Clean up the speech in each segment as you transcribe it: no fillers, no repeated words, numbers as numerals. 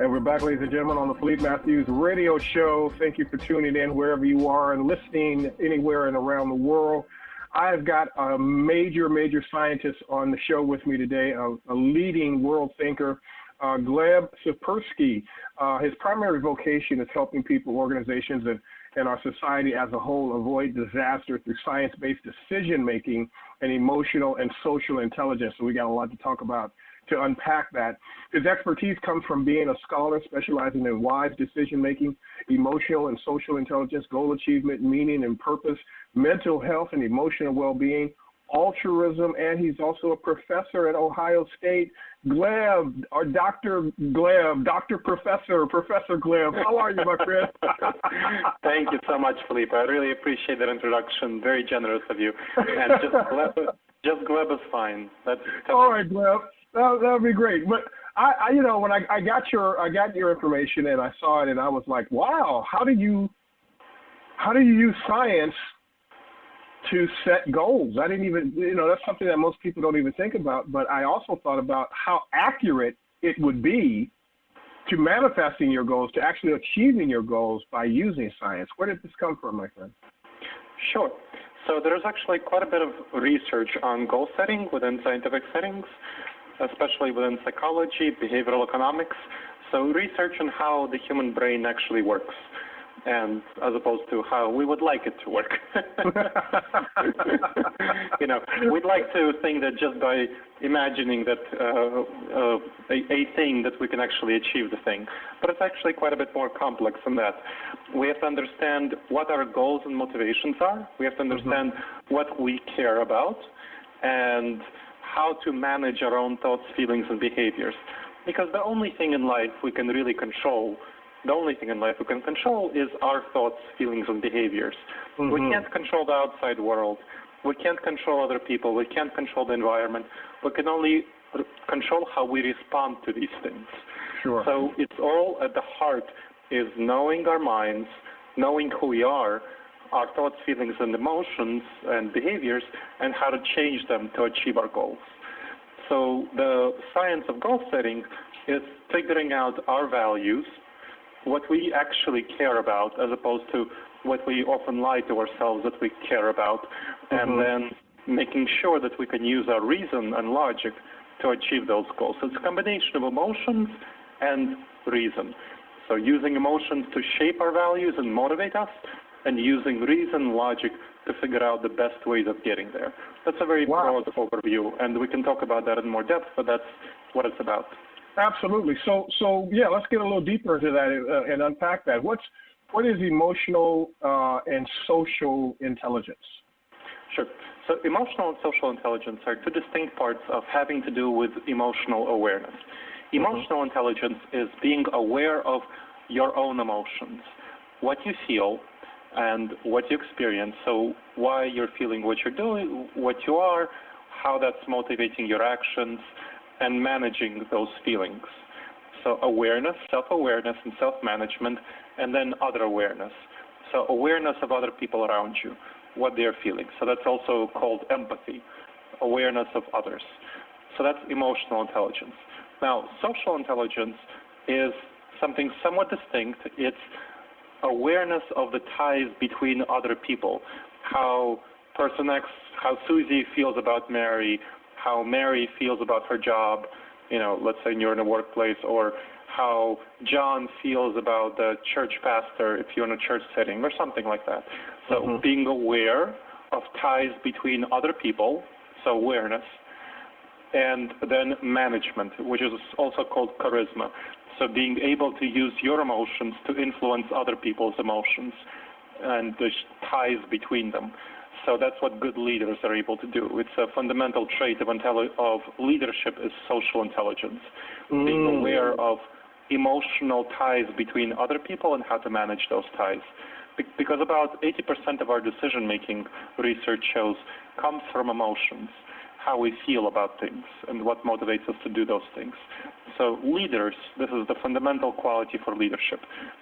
And we're back, ladies and gentlemen, on the Philippe Matthews radio show. Thank you for tuning in wherever you are and listening anywhere and around the world. I've got a major scientist on the show with me today, a leading world thinker, Gleb Tsipursky. His primary vocation is helping people, organizations, and our society as a whole avoid disaster through science-based decision-making and emotional and social intelligence. So we got a lot to talk about to unpack that. His expertise comes from being a scholar specializing in wise decision-making, emotional and social intelligence, goal achievement, meaning and purpose, mental health and emotional well-being, altruism, and he's also a professor at Ohio State. Gleb, or Dr. Gleb, Professor Gleb, how are you, my friend? Thank you so much, Philippe. I really appreciate that introduction. Very generous of you. And just Gleb is fine. All right, Gleb. That would be great. But I when I got your information and I saw it, and I was like, wow, how do you use science to set goals? I didn't even, that's something that most people don't even think about. But I also thought about how accurate it would be to manifesting your goals, to actually achieving your goals by using science. Where did this come from, my friend? Sure. So there's actually quite a bit of research on goal setting within scientific settings, especially within psychology, behavioral economics. So research on how the human brain actually works, and as opposed to how we would like it to work. We'd like to think that just by imagining that a thing that we can actually achieve the thing. But it's actually quite a bit more complex than that. We have to understand what our goals and motivations are. We have to understand what we care about, and how to manage our own thoughts, feelings, and behaviors. Because the only thing in life we can really control, is our thoughts, feelings, and behaviors. We can't control the outside world. We can't control other people. We can't control the environment. We can only control how we respond to these things. Sure. So it's all at the heart is knowing our minds, knowing who we are, our thoughts, feelings, and emotions and behaviors, and how to change them to achieve our goals. So the science of goal setting is figuring out our values, what we actually care about, as opposed to what we often lie to ourselves that we care about, and then making sure that we can use our reason and logic to achieve those goals. So it's a combination of emotions and reason. So using emotions to shape our values and motivate us, and using reason and logic to figure out the best ways of getting there. That's a very broad overview, and we can talk about that in more depth, but that's what it's about. Absolutely. So yeah, let's get a little deeper into that and unpack that. What is emotional and social intelligence? Sure. So emotional and social intelligence are two distinct parts of having to do with emotional awareness. Emotional intelligence is being aware of your own emotions, what you feel, and what you experience, so why you're feeling what you're doing, what you are, how that's motivating your actions, and managing those feelings. So awareness, self-awareness, and self-management, and then other awareness. So awareness of other people around you, what they're feeling. So that's also called empathy, awareness of others. So that's emotional intelligence. Now, social intelligence is something somewhat distinct. It's awareness of the ties between other people, how person X, how Susie feels about Mary, how Mary feels about her job, let's say you're in a workplace, or how John feels about the church pastor if you're in a church setting, or something like that. So being aware of ties between other people, so awareness, and then management, which is also called charisma. So being able to use your emotions to influence other people's emotions and the ties between them. So that's what good leaders are able to do. It's a fundamental trait of leadership is social intelligence, being aware of emotional ties between other people and how to manage those ties. Because about 80% of our decision-making, research shows, comes from emotions, how we feel about things and what motivates us to do those things. So leaders, this is the fundamental quality for leadership.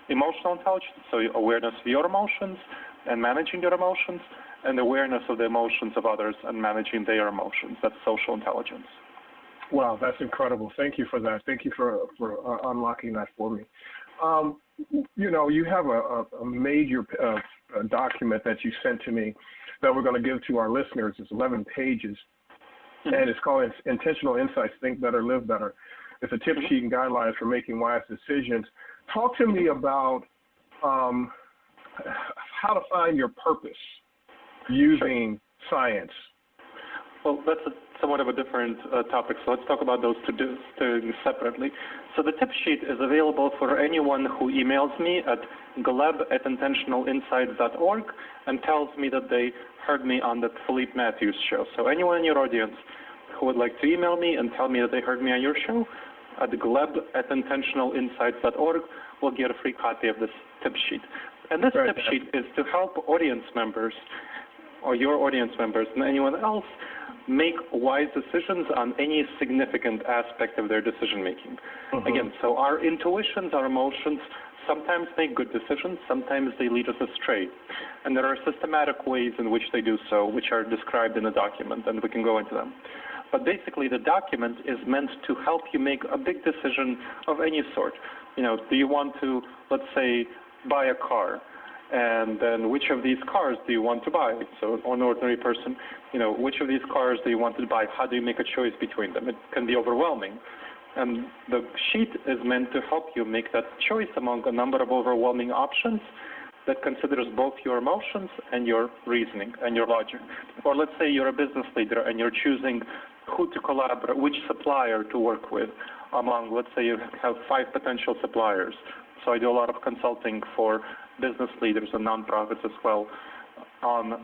Emotional intelligence, so awareness of your emotions and managing your emotions, and awareness of the emotions of others and managing their emotions. That's social intelligence. Wow, that's incredible. Thank you for that. Thank you for unlocking that for me. You have a major document that you sent to me that we're going to give to our listeners. It's 11 pages, and it's called Intentional Insights, Think Better, Live Better. It's a tip sheet and guidelines for making wise decisions. Talk to me about how to find your purpose using science. Well, that's somewhat of a different topic, so let's talk about those two things separately. So the tip sheet is available for anyone who emails me at gleb@intentionalinsights.org and tells me that they heard me on the Philippe Matthews show. So anyone in your audience who would like to email me and tell me that they heard me on your show at gleb@intentionalinsights.org will get a free copy of this tip sheet. And this tip sheet is to help audience members or your audience members and anyone else make wise decisions on any significant aspect of their decision-making. Again, so our intuitions, our emotions, sometimes make good decisions, sometimes they lead us astray. And there are systematic ways in which they do so, which are described in the document, and we can go into them. But basically, the document is meant to help you make a big decision of any sort. Do you want to, let's say, buy a car? And then which of these cars do you want to buy? So an ordinary person, which of these cars do you want to buy? How do you make a choice between them? It can be overwhelming. And the sheet is meant to help you make that choice among a number of overwhelming options that considers both your emotions and your reasoning and your logic. Or let's say you're a business leader and you're choosing who to collaborate, which supplier to work with among, let's say you have 5 potential suppliers. So I do a lot of consulting for business leaders and nonprofits as well on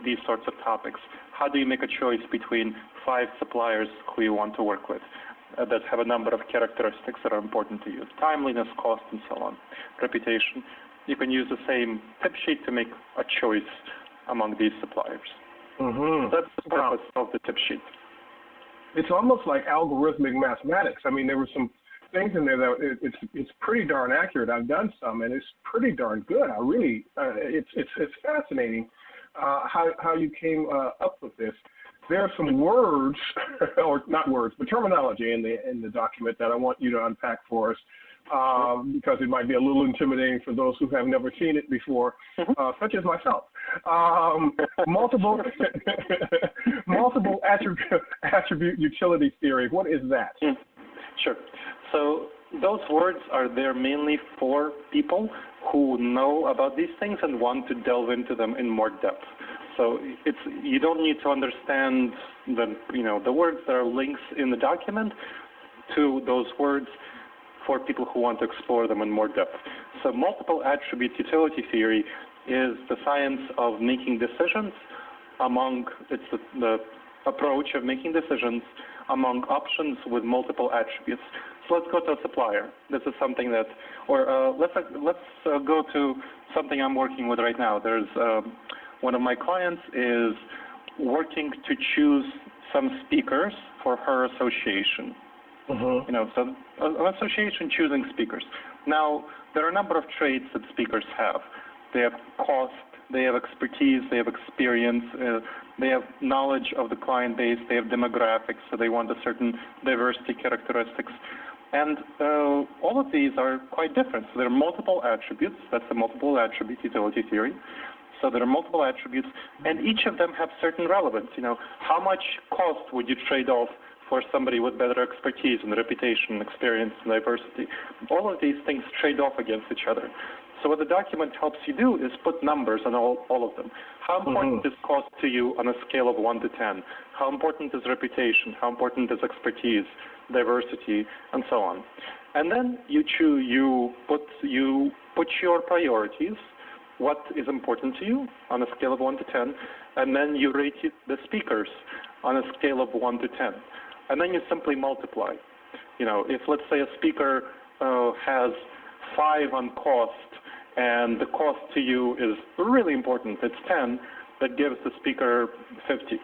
these sorts of topics. How do you make a choice between 5 suppliers who you want to work with that have a number of characteristics that are important to you? Timeliness, cost, and so on. Reputation. You can use the same tip sheet to make a choice among these suppliers. That's the purpose of the tip sheet. It's almost like algorithmic mathematics. I mean, there were some things in there that it's pretty darn accurate. I've done some, and it's pretty darn good. I really, it's fascinating how you came up with this. There are some words, or not words, but terminology in the document that I want you to unpack for us, because it might be a little intimidating for those who have never seen it before, such as myself. Multiple attribute utility theory. What is that? Sure. So those words are there mainly for people who know about these things and want to delve into them in more depth. So you don't need to understand the words. There are links in the document to those words for people who want to explore them in more depth. So multiple attribute utility theory is the science of making decisions it's the approach of making decisions among options with multiple attributes. So let's go to a supplier. This is something that, or let's go to something I'm working with right now. There's one of my clients is working to choose some speakers for her association. So an association choosing speakers. Now, there are a number of traits that speakers have. They have cost, they have expertise, they have experience, they have knowledge of the client base, they have demographics, so they want a certain diversity characteristics. And all of these are quite different. So there are multiple attributes. That's the multiple attribute utility theory. So there are multiple attributes, and each of them have certain relevance. How much cost would you trade off for somebody with better expertise and reputation, experience, and diversity? All of these things trade off against each other. So what the document helps you do is put numbers on all of them. How important is cost to you on a scale of 1 to 10? How important is reputation? How important is expertise, diversity, and so on? And then you put your priorities, what is important to you on a scale of 1 to 10, and then you rate the speakers on a scale of 1 to 10. And then you simply multiply. If let's say a speaker has 5 on cost, and the cost to you is really important, it's 10, that gives the speaker 50.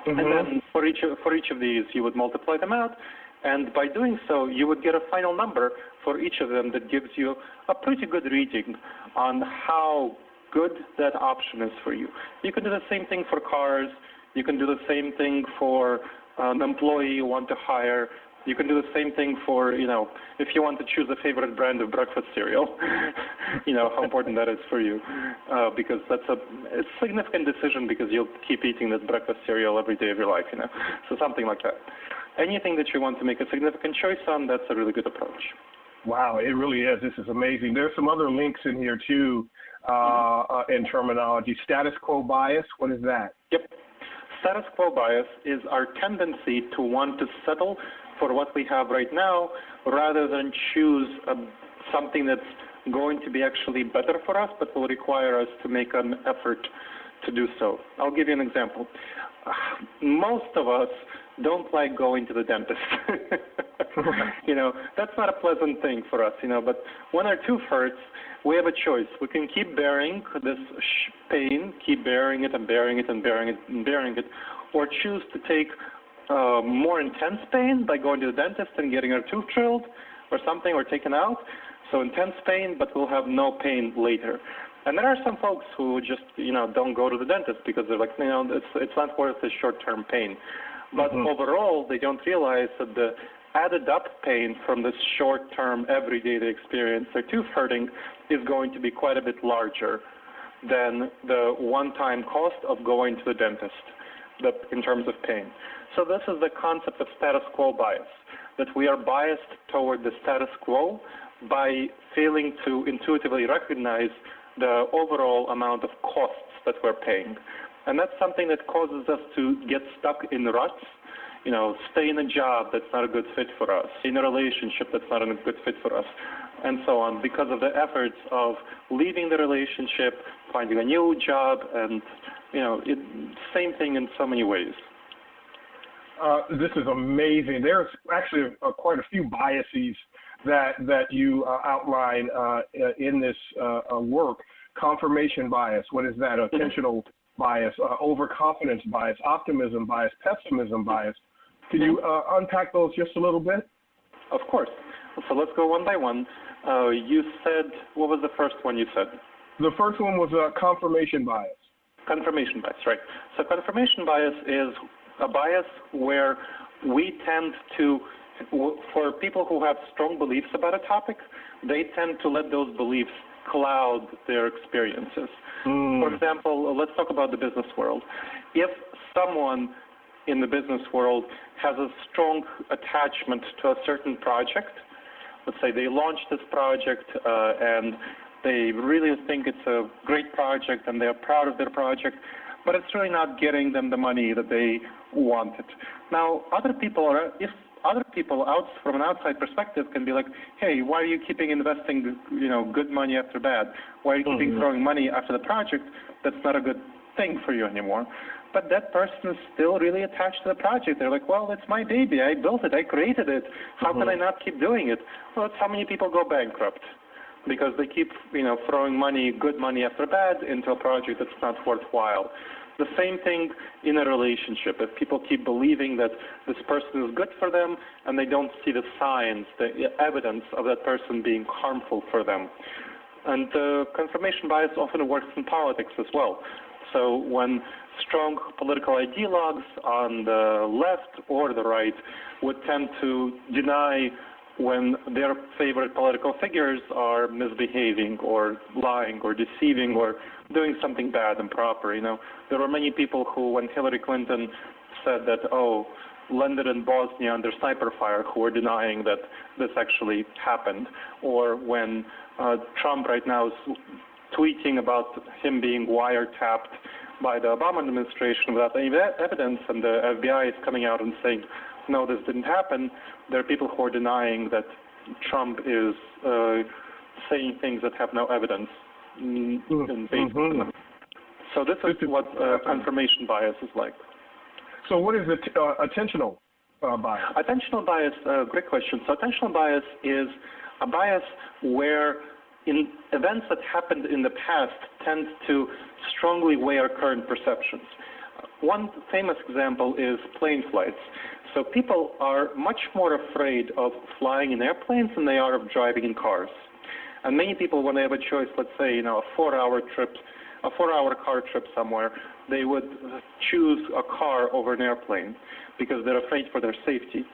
And then for each of these, you would multiply them out, and by doing so, you would get a final number for each of them that gives you a pretty good reading on how good that option is for you. You can do the same thing for cars. You can do the same thing for an employee you want to hire. You can do the same thing for, if you want to choose a favorite brand of breakfast cereal, how important that is for you, because it's a significant decision because you'll keep eating this breakfast cereal every day of your life, so something like that. Anything that you want to make a significant choice on, that's a really good approach. Wow, it really is. This is amazing. There's some other links in here too in terminology. Status quo bias, what is that? Yep. Status quo bias is our tendency to want to settle for what we have right now rather than choose something that's going to be actually better for us but will require us to make an effort to do so. I'll give you an example. Most of us don't like going to the dentist. That's not a pleasant thing for us, but when our tooth hurts, we have a choice. We can keep bearing this pain, keep bearing it and bearing it and bearing it and bearing it, or choose to take more intense pain by going to the dentist and getting our tooth drilled or something or taken out. So intense pain, but we'll have no pain later. And there are some folks who just, don't go to the dentist because they're like, it's not worth the short-term pain. But overall, they don't realize that the added up pain from this short-term, everyday they experience, their tooth hurting, is going to be quite a bit larger than the one-time cost of going to the dentist in terms of pain. So this is the concept of status quo bias, that we are biased toward the status quo by failing to intuitively recognize the overall amount of costs that we're paying. And that's something that causes us to get stuck in ruts, stay in a job that's not a good fit for us, in a relationship that's not a good fit for us, and so on, because of the efforts of leaving the relationship, finding a new job, and, same thing in so many ways. This is amazing. There's actually quite a few biases that you outline in this work. Confirmation bias, what is that? Attentional bias, overconfidence bias, optimism bias, pessimism bias. Can you unpack those just a little bit? Of course. So let's go one by one. You said, what was the first one you said? The first one was confirmation bias. Confirmation bias, right. So confirmation bias is a bias where we tend to, for people who have strong beliefs about a topic, they tend to let those beliefs cloud their experiences. For example, let's talk about the business world. If someone in the business world has a strong attachment to a certain project, let's say they launched this project and they really think it's a great project and they're proud of their project, but it's really not getting them the money that they wanted. Now, if other people from an outside perspective can be like, hey, why are you keeping investing, good money after bad? Why are you keeping throwing money after the project? That's not a good thing for you anymore. But that person is still really attached to the project. They're like, well, it's my baby. I built it. I created it. How can I not keep doing it? Well, that's how many people go bankrupt, because they keep, throwing money, good money after bad, into a project that's not worthwhile. The same thing in a relationship. If people keep believing that this person is good for them and they don't see the signs, the evidence of that person being harmful for them. And confirmation bias often works in politics as well. So when strong political ideologues on the left or the right would tend to deny when their favorite political figures are misbehaving or lying or deceiving or doing something bad, improper. There were many people who, when Hillary Clinton said that, landed in Bosnia under sniper fire, who were denying that this actually happened. Or when Trump right now is tweeting about him being wiretapped by the Obama administration without any evidence, and the FBI is coming out and saying, no, this didn't happen. There are people who are denying that Trump is saying things that have no evidence in basis in them. So this is what confirmation bias is like. So what is attentional bias? Attentional bias, great question. So attentional bias is a bias where in events that happened in the past tend to strongly weigh our current perceptions. One famous example is plane flights. So people are much more afraid of flying in airplanes than they are of driving in cars. And many people, when they have a choice, let's say, a 4-hour trip a 4-hour car trip somewhere, they would choose a car over an airplane because they're afraid for their safety.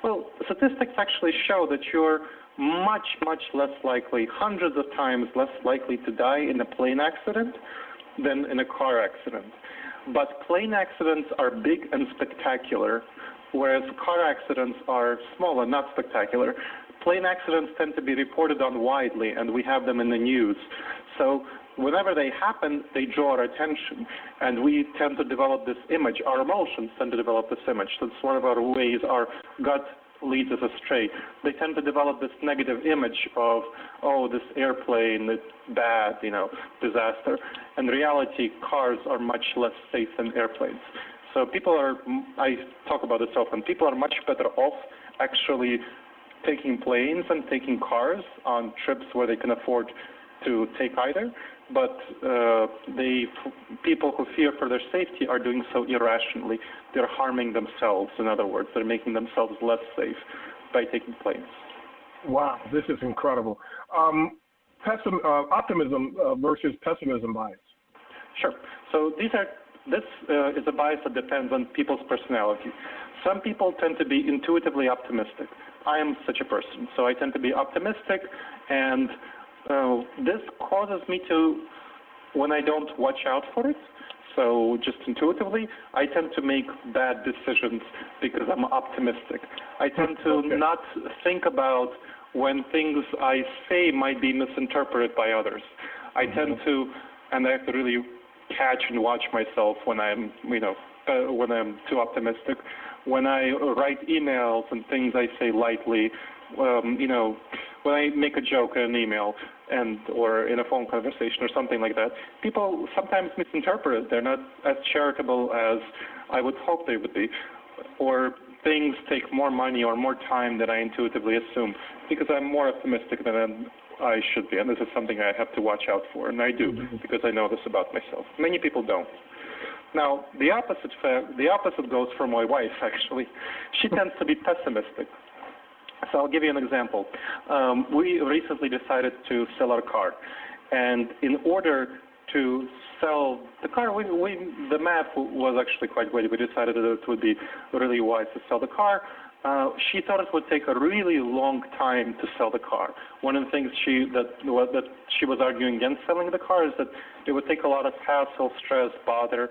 Well, statistics actually show that you're much, much less likely, hundreds of times less likely to die in a plane accident than in a car accident. But plane accidents are big and spectacular, whereas car accidents are small and not spectacular. Plane accidents tend to be reported on widely, and we have them in the news. So whenever they happen, they draw our attention, and we tend to develop this image. Our emotions tend to develop this image. That's one of our ways our gut leads us astray. They tend to develop this negative image of, oh, this airplane, it's bad, disaster. In reality, cars are much less safe than airplanes. So I talk about this often, people are much better off actually taking planes and taking cars on trips where they can afford to take either, but people who fear for their safety are doing so irrationally. They're harming themselves, in other words. They're making themselves less safe by taking planes. Wow, this is incredible. Optimism versus pessimism bias. Sure. So this is a bias that depends on people's personality. Some people tend to be intuitively optimistic. I am such a person, so I tend to be optimistic, and this causes me to, when I don't watch out for it, so just intuitively, I tend to make bad decisions because I'm optimistic. I tend to not think about when things I say might be misinterpreted by others. I tend to, and I have to really catch and watch myself when I'm, when I'm too optimistic. When I write emails and things I say lightly, when I make a joke in an email or in a phone conversation or something like that, people sometimes misinterpret it. They're not as charitable as I would hope they would be. Or things take more money or more time than I intuitively assume because I'm more optimistic than I should be. And this is something I have to watch out for, and I do because I know this about myself. Many people don't. Now, the opposite goes for my wife, actually. She tends to be pessimistic. So I'll give you an example. We recently decided to sell our car. And in order to sell the car, the math was actually quite good. We decided that it would be really wise to sell the car. She thought it would take a really long time to sell the car. One of the things that she was arguing against selling the car is that it would take a lot of hassle, stress, bother.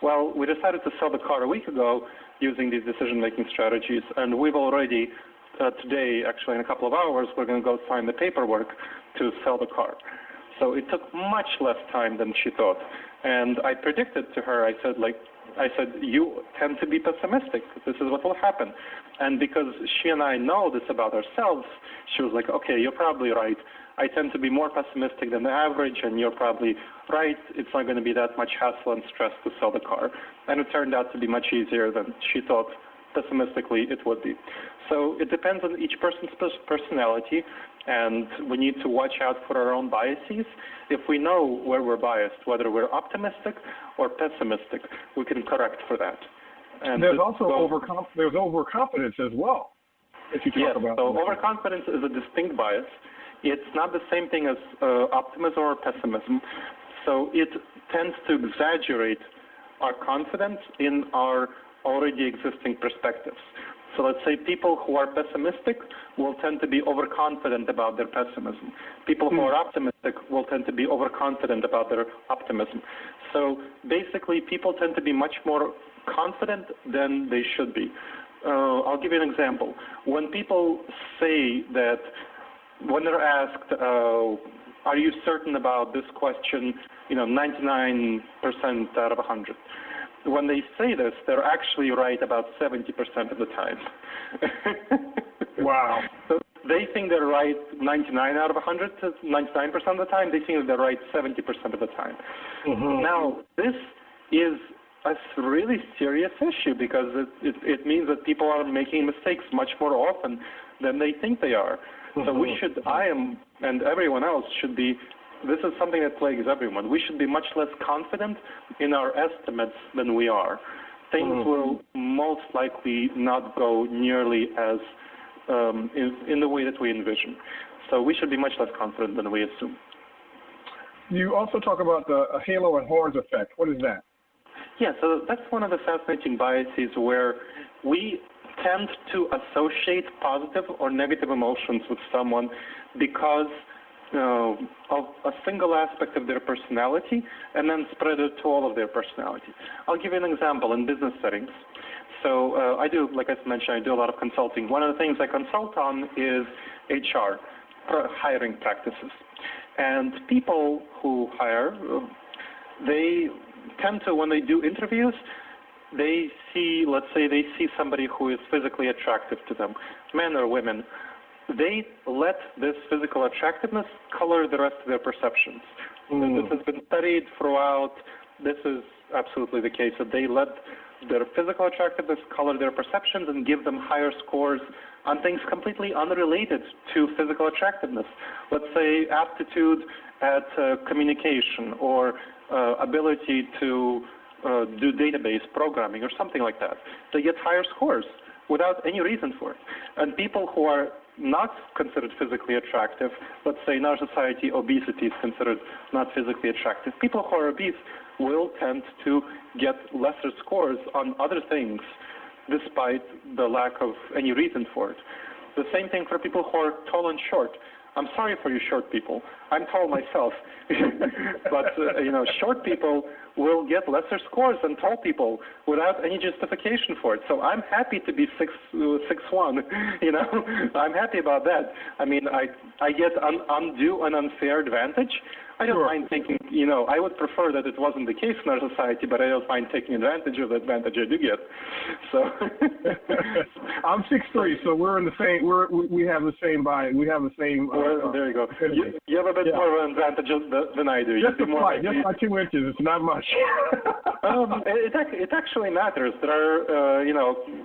Well, we decided to sell the car a week ago using these decision-making strategies, and we've already, today, actually in a couple of hours, we're going to go sign the paperwork to sell the car. So it took much less time than she thought. And I predicted to her, I said, you tend to be pessimistic. This is what will happen. And because she and I know this about ourselves, she was like, okay, you're probably right. I tend to be more pessimistic than the average, and you're probably right. It's not going to be that much hassle and stress to sell the car. And it turned out to be much easier than she thought pessimistically it would be. So it depends on each person's personality, and we need to watch out for our own biases. If we know where we're biased, whether we're optimistic or pessimistic, we can correct for that. And there's also overconfidence as well that you talk about. So overconfidence is a distinct bias. It's not the same thing as optimism or pessimism. So it tends to exaggerate our confidence in our already existing perspectives. So let's say people who are pessimistic will tend to be overconfident about their pessimism. People who are optimistic will tend to be overconfident about their optimism. So basically, people tend to be much more confident than they should be. I'll give you an example. When people say that, when they're asked, are you certain about this question, 99% out of 100. When they say this, they're actually right about 70% of the time. Wow. So they think they're right 99 out of 100 to 99% of the time. They think that they're right 70% of the time. Now, this is a really serious issue because it means that people are making mistakes much more often than they think they are. So we should, and everyone else should be, this is something that plagues everyone. We should be much less confident in our estimates than we are. Things will most likely not go nearly as in the way that we envision. So we should be much less confident than we assume. You also talk about the halo and horns effect. What is that? Yeah, so that's one of the fascinating biases where we tend to associate positive or negative emotions with someone because of a single aspect of their personality and then spread it to all of their personality. I'll give you an example in business settings. So I do, like I mentioned, I do a lot of consulting. One of the things I consult on is HR, hiring practices. And people who hire, they tend to, when they do interviews, they see, let's say they see somebody who is physically attractive to them, men or women. They let this physical attractiveness color the rest of their perceptions. This has been studied throughout. This is absolutely the case, that they let their physical attractiveness color their perceptions and give them higher scores on things completely unrelated to physical attractiveness. Let's say aptitude at communication or ability to do database programming or something like that. They get higher scores without any reason for it. And people who are not considered physically attractive, let's say in our society obesity is considered not physically attractive, people who are obese will tend to get lesser scores on other things despite the lack of any reason for it. The same thing for people who are tall and short. I'm sorry for you short people. I'm tall myself. But, short people will get lesser scores than tall people without any justification for it. So I'm happy to be 6'1", I'm happy about that. I mean, I get undue and unfair advantage. I don't mind taking, I would prefer that it wasn't the case in our society, but I don't mind taking advantage of the advantage I do get. So I'm 6'3", so we're in the same. We have the same bias. We have the same. Well, there you go. You have a bit more of an advantage than I do. Just by 2 inches. It's not much. It actually matters. There are,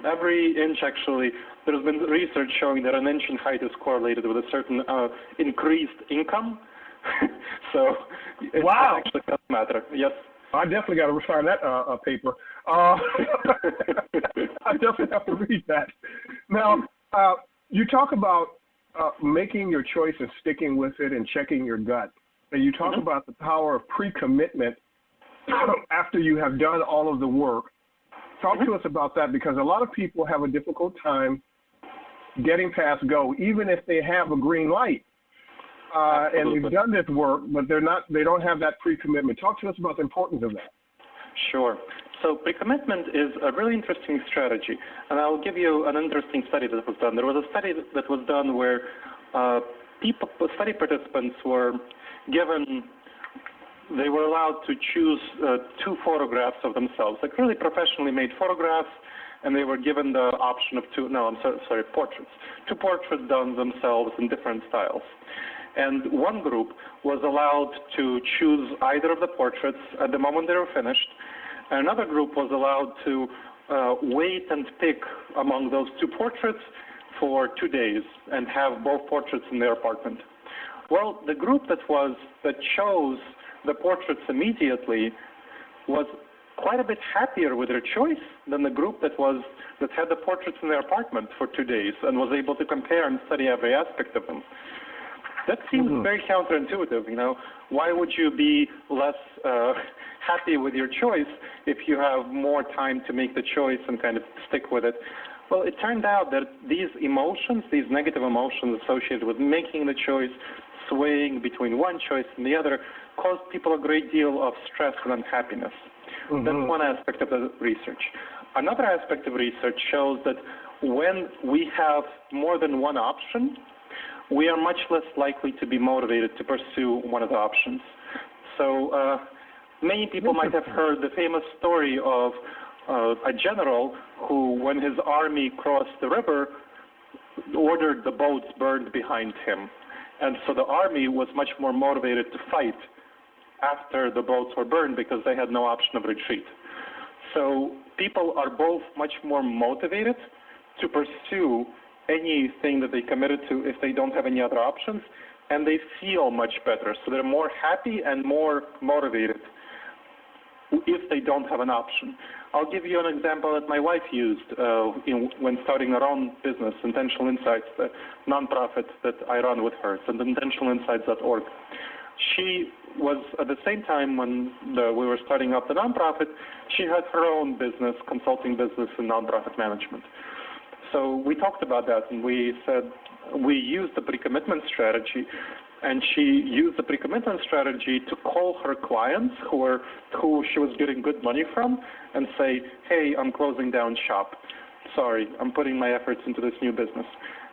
every inch actually. There's been research showing that an inch in height is correlated with a certain increased income. So it actually does matter. Yes. I definitely got to sign that paper. I definitely have to read that. Now, you talk about making your choice and sticking with it and checking your gut. And you talk about the power of pre-commitment after you have done all of the work. Talk to us about that, because a lot of people have a difficult time getting past go, even if they have a green light. And they've done this work, but they don't have that pre-commitment. Talk to us about the importance of that. Sure. So pre-commitment is a really interesting strategy, and I'll give you an interesting study that was done. There was a study that was done where study participants were given, they were allowed to choose 2 photographs of themselves, like really professionally made photographs, and they were given the option of portraits. 2 portraits done themselves in different styles. And one group was allowed to choose either of the portraits at the moment they were finished. And another group was allowed to wait and pick among those 2 portraits for 2 days and have both portraits in their apartment. Well, the group that chose the portraits immediately was quite a bit happier with their choice than the group that had the portraits in their apartment for 2 days and was able to compare and study every aspect of them. That seems very counterintuitive. Why would you be less happy with your choice if you have more time to make the choice and kind of stick with it? Well, it turned out that these emotions, these negative emotions associated with making the choice, swaying between one choice and the other, caused people a great deal of stress and unhappiness. That's one aspect of the research. Another aspect of research shows that when we have more than one option, we are much less likely to be motivated to pursue one of the options. So many people might have heard the famous story of a general who, when his army crossed the river, ordered the boats burned behind him. And so the army was much more motivated to fight after the boats were burned because they had no option of retreat. So people are both much more motivated to pursue anything that they committed to if they don't have any other options, and they feel much better. So they're more happy and more motivated if they don't have an option. I'll give you an example that my wife used when starting her own business, Intentional Insights, the nonprofit that I run with her. It's intentionalinsights.org. she was, at the same time when we were starting up the nonprofit, she had her own business, consulting business in nonprofit management. So we talked about that, and we said we used the pre-commitment strategy, and she used the pre-commitment strategy to call her clients who she was getting good money from and say, hey, I'm closing down shop. Sorry, I'm putting my efforts into this new business.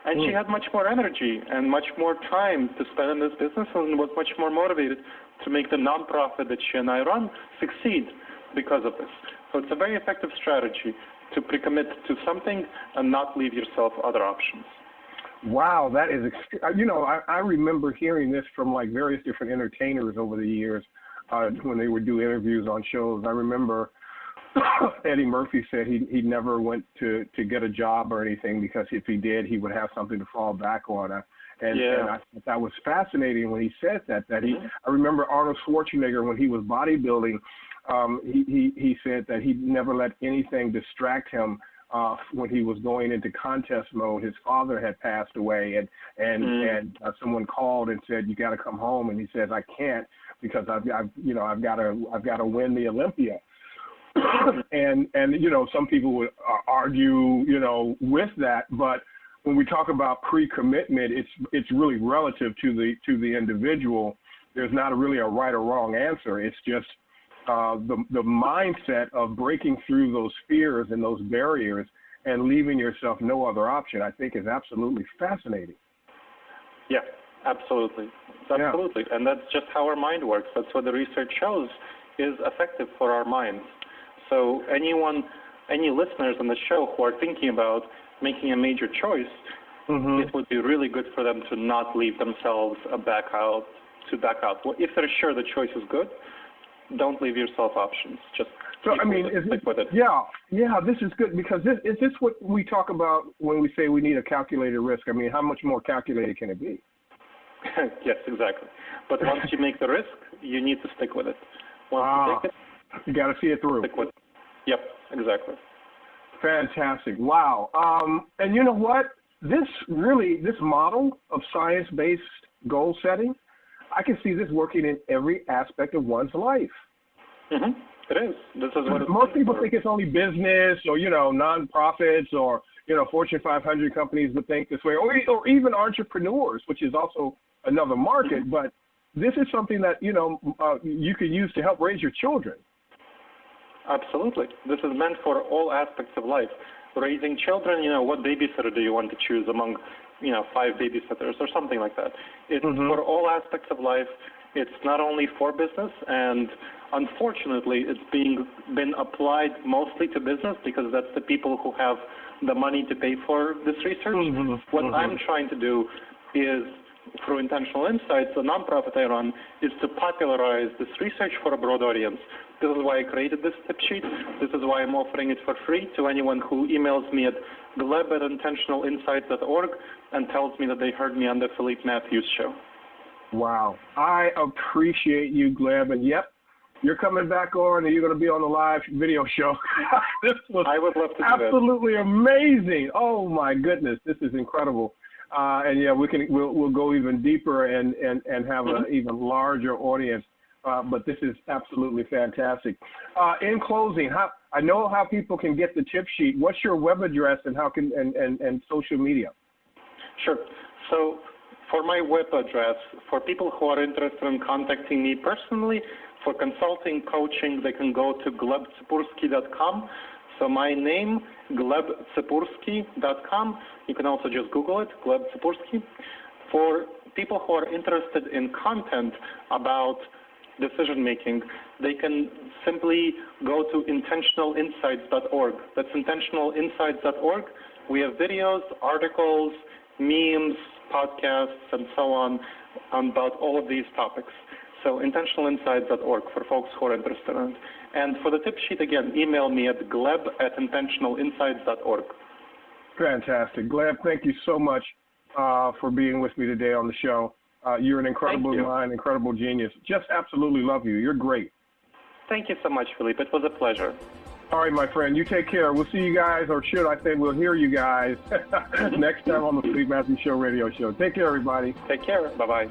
And she had much more energy and much more time to spend in this business and was much more motivated to make the nonprofit that she and I run succeed because of this. So it's a very effective strategy to pre-commit to something and not leave yourself other options. Wow, that is, I remember hearing this from like various different entertainers over the years when they would do interviews on shows. I remember Eddie Murphy said he never went to get a job or anything because if he did, he would have something to fall back on. And I thought that was fascinating when he said that. I remember Arnold Schwarzenegger when he was bodybuilding. He said that he never let anything distract him when he was going into contest mode. His father had passed away, and someone called and said, "You got to come home," and he says, "I can't because I've got to win the Olympia." and some people would argue with that, but when we talk about pre-commitment, it's really relative to the individual. There's not really a right or wrong answer. It's just the mindset of breaking through those fears and those barriers and leaving yourself no other option, I think, is absolutely fascinating. Yeah, absolutely. Absolutely. Yeah. And that's just how our mind works. That's what the research shows is effective for our minds. So any listeners on the show who are thinking about making a major choice, it would be really good for them to not leave themselves back out. If they're sure the choice is good, don't leave yourself options. Just stick with it. Yeah, this is good because is this what we talk about when we say we need a calculated risk? I mean, how much more calculated can it be? Yes, exactly. But once you make the risk, you need to stick with it. Once you take it, you got to see it through. Stick with it. Yep, exactly. Fantastic. Wow. And you know what? This model of science-based goal setting, I can see this working in every aspect of one's life. It is. This is what most people think it's only business or, nonprofits or, Fortune 500 companies would think this way, or even entrepreneurs, which is also another market. But this is something that, you can use to help raise your children. Absolutely. This is meant for all aspects of life. Raising children, what babysitter do you want to choose among, 5 babysitters or something like that? It's for all aspects of life. It's not only for business, and unfortunately, it's been applied mostly to business because that's the people who have the money to pay for this research. What I'm trying to do is, through Intentional Insights, the nonprofit I run, is to popularize this research for a broad audience. This is why I created this tip sheet. This is why I'm offering it for free to anyone who emails me at gleb@intentionalinsights.org and tells me that they heard me on the Philippe Matthews show. Wow. I appreciate you, Gleb. And yep, you're coming back on and you're going to be on the live video show. This was I would love to do absolutely amazing. Oh, my goodness. This is incredible. And yeah, we'll go even deeper and have an even larger audience. But this is absolutely fantastic. In closing, I know how people can get the tip sheet. What's your web address and how can and social media? Sure. So for my web address, for people who are interested in contacting me personally for consulting, coaching, they can go to glebtsipursky.com. So my name, glebtsipursky.com. You can also just Google it, Gleb Tsipursky. For people who are interested in content about decision-making, they can simply go to intentionalinsights.org. That's intentionalinsights.org. We have videos, articles, memes, podcasts, and so on about all of these topics. So intentionalinsights.org for folks who are interested in it. And for the tip sheet, again, email me at gleb@intentionalinsights.org. Fantastic. Gleb, thank you so much for being with me today on the show. You're an incredible mind, incredible genius. Just absolutely love you. You're great. Thank you so much, Philippe. It was a pleasure. All right, my friend. You take care. We'll see you guys, or should I say we'll hear you guys next time on the Philippe Matthews Show radio show. Take care, everybody. Take care. Bye-bye.